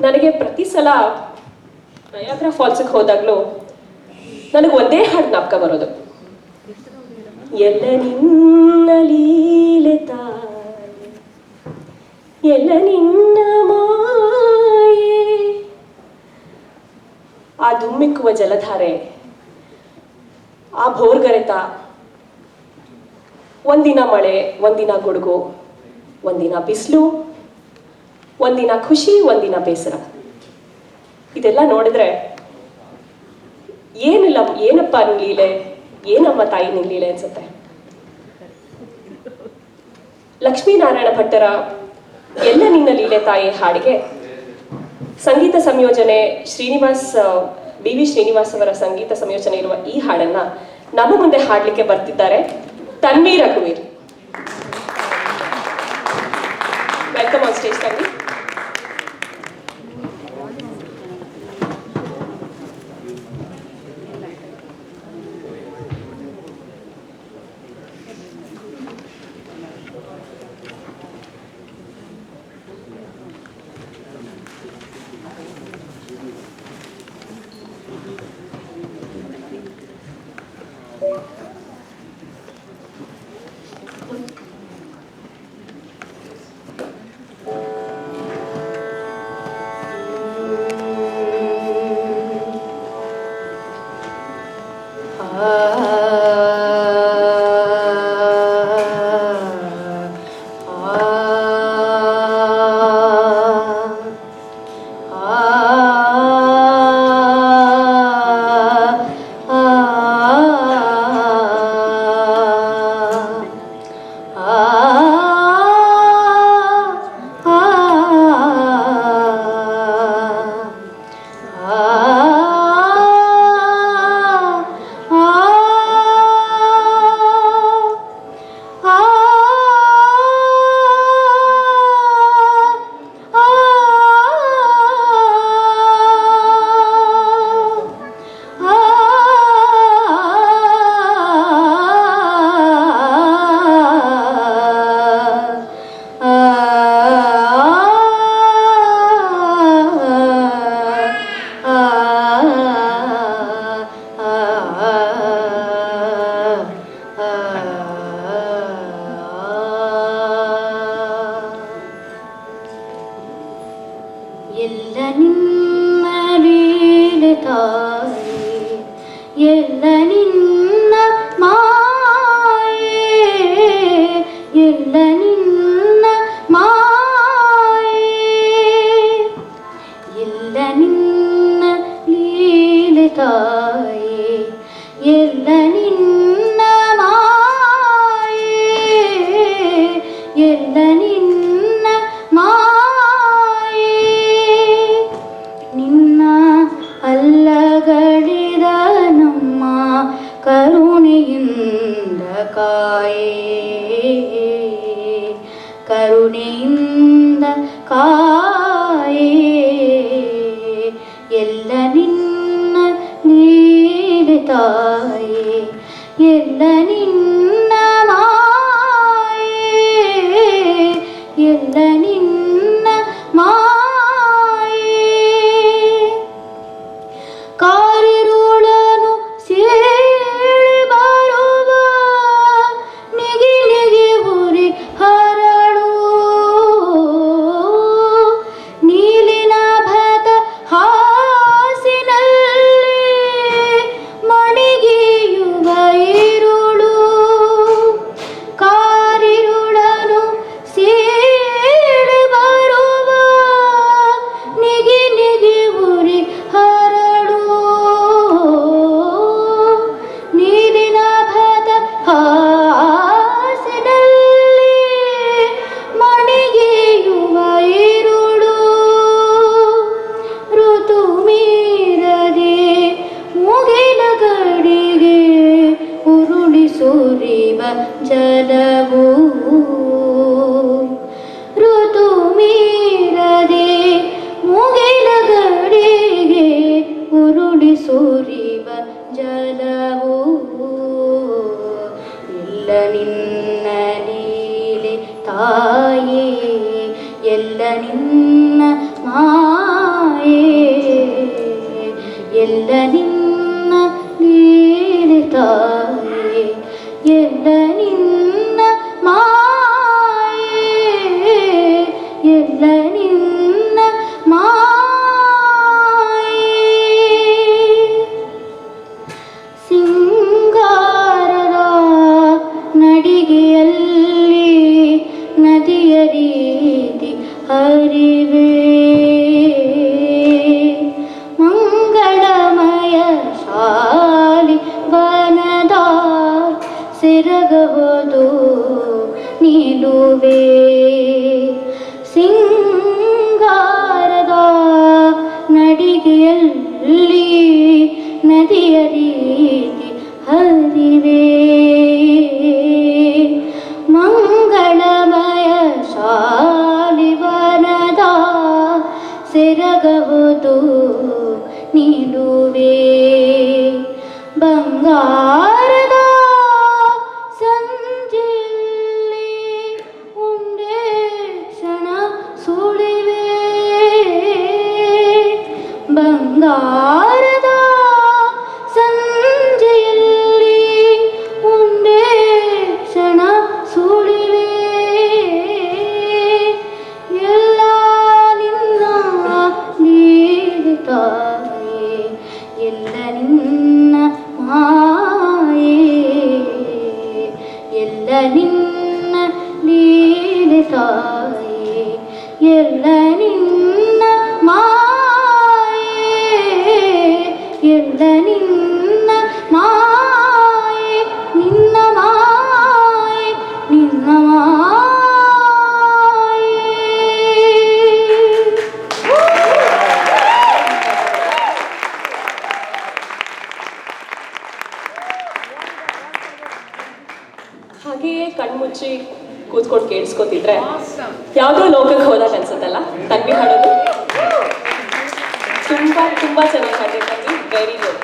ನನಗೆ ಪ್ರತಿ ಸಲ ನಯಾಗ್ರಾ ಫಾಲ್ಸ್ಗೆ ಹೋದಾಗಲೂ ನನಗೆ ಒಂದೇ ಹಾಡು ಜ್ಞಾಪಕ ಬರೋದು. ಎಲ್ಲ ನಿನ್ನ ಲೀಲೆ ತಾಯಿ, ಎಲ್ಲ ನಿನ್ನ ಮಾಯೆ, ಆ ಧುಮ್ಮಿಕ್ಕುವ ಜಲಧಾರೆ, ಆ ಭೋರ್ಗರೆತ, ಒಂದಿನ ಮಳೆ, ಒಂದಿನ ಗುಡುಗು, ಒಂದಿನ ಬಿಸಿಲು, ಒಂದಿನ ಖುಷಿ, ಒಂದಿನ ಬೇಸರ. ಇದೆಲ್ಲ ನೋಡಿದ್ರೆ ಏನಪ್ಪ ನಿನ್ ಲೀಲೆ, ಏನಮ್ಮ ತಾಯಿ ನಿನ್ ಲೀಲೆ ಅನ್ಸುತ್ತೆ. ಲಕ್ಷ್ಮೀನಾರಾಯಣ ಭಟ್ಟರ ಎಲ್ಲ ನಿನ್ನ ಲೀಲೆ ತಾಯಿ ಹಾಡಿಗೆ ಸಂಗೀತ ಸಂಯೋಜನೆ ಬಿ.ವಿ. ಶ್ರೀನಿವಾಸ್ ಅವರ ಸಂಗೀತ ಸಂಯೋಜನೆ ಇರುವ ಈ ಹಾಡನ್ನ ನಮ್ಮ ಮುಂದೆ ಹಾಡ್ಲಿಕ್ಕೆ ಬರ್ತಿದ್ದಾರೆ ತನ್ವಿ ರಘುವೀರ್. Welcome on stage Tanvi. ಎಲ್ಲ ನಿನ್ನ ಲೀಲೆ ತಾಯಿ, ಎಲ್ಲ ನಿನ್ನ ಮಾಯೆ, ಎಲ್ಲ ನಿನ್ನ ಮಾಯೆ, ಎಲ್ಲ ನಿನ್ನ ಲೀಲೆ ತಾಯಿ, ಎಲ್ಲ ನಿನ್ನ ಮಾಯೆ, ಎಲ್ಲ ನಿನ್ನ ಮಾಯೆ, ನಿನ್ನ ಅಲ್ಲಗಳಿದ ನಮ್ಮ ಕರುಣೆಯಿಂದ ಕಾಯೆ, ಕರುಣೆಯಿಂದ ಕಾಯೆ, ಎಲ್ಲ ನಿನ್ನ ಲೀಲೆ ತಾಯಿ, ಎಲ್ಲ ನಿನ್ನ ಮಾಯೆ, ಎಲ್ಲ ನಿನ್ನ ಮಾಯೆ, ಕಾರಿರುಳನು ಸೇರಿ ಬರುವ ನಿಗಿ ನಿಗಿ ಉರಿ ಹರಳು, ನೀಲಿನಾಭದ ಹಾಸಿನಲ್ಲಿ ಮಣಿಗೆಯುವ ಇರುಳು, ಕಾರಿರುಳನು ಸೇರಿ ಬರುವ ನಿಗಿ ನಿಗಿ ಉರಿ ಹರಳು, ನೀಲಿನಾಭದ ಹಾಸಿನಲ್ಲಿ ಮಣಿಗೆಯುವ ಇರುಳು, ಋತು ಮೀರದೆ ಮುಗಿಲ ಗಡಿಗೆ ಉರುಳಿ ಸುರಿವ ಜಲವು, ಋತು ಮೀರದೆ ಮುಗಿಲ ಗಡಿಗೆ ಉರುಳಿ ಸುರಿವ ಜಲವು, ಎಲ್ಲ ನಿನ್ನ ಲೀಲೆ ತಾಯೇ, ಎಲ್ಲ ನಿನ್ನ ಮಾ ಎಲ್ಲ ನಿನ್ನ ಲೀಲೆ ತಾಯೇ, ಎಲ್ಲ ನಿನ್ನ ಮಾಯೆ, ಎಲ್ಲ ನಿನ್ನ ಮಾಯೆ. ಸಿಂಗಾರದ ನಡಿಗೆಯಲ್ಲಿ ನದಿಯ ರೀತಿ ಹರಿವೆ, ಮಂಗಳಮಯ ಶಾಲಿ ವನದ ಸೆರಗಬಹುದು ನಿಲುವೆ. ಸಿಂಗಾರದ ನಡಿಗೆಯಲ್ಲಿ ನದಿಯ ರೀತಿ ಹರಿವೆ, ಮಂಗಳಮಯ ಶಾಲಿವನದ ಸೆರಗಬಹುದು ನಿಲುವೆ. ಬಂಗಾರದ ಸಂಜೆಯಲ್ಲಿ ಒಂದೇ ಕ್ಷಣ ಸುಳಿವೆ, ಬಂಗಾರದ ಸಂಜೆಯಲ್ಲಿ ಒಂದೇ ಕ್ಷಣ ಸುಳಿವೆ. ಎಲ್ಲ ನಿನ್ನ ಲೀಲೆ ತಾಯೇ, ಎಲ್ಲ ನಿನ್ನ ಮಾಯೆ, ಎಲ್ಲ ನಿನ್ನ ಲೀಲೆ ತಾಯೇ, ಎಲ್ಲ ನಿನ್ನ ಮಾಯೆ, ಎಲ್ಲ ನಿನ್ನ ಮಾಯೆ, ನಿನ್ನ ಮಾಯೆ, ನಿನ್ನ ಮಾಯೆ. ಹಾಗೆಯೇ ಕಣ್ಮುಚ್ಚಿ ಕೂತ್ಕೊಂಡು ಕೇಳಿಸ್ಕೊತಿದ್ರೆ ಯಾವುದೋ ಲೋಕಕ್ಕೆ ಹೋದಾಗ ಅನ್ಸುತ್ತಲ್ಲ ತನ್ವಿ ಹಾಡೋದು. ತುಂಬಾ ತುಂಬಾ ಚೆನ್ನಾಗಿ ಹಾಡಿರ್ತೀವಿ. Very good.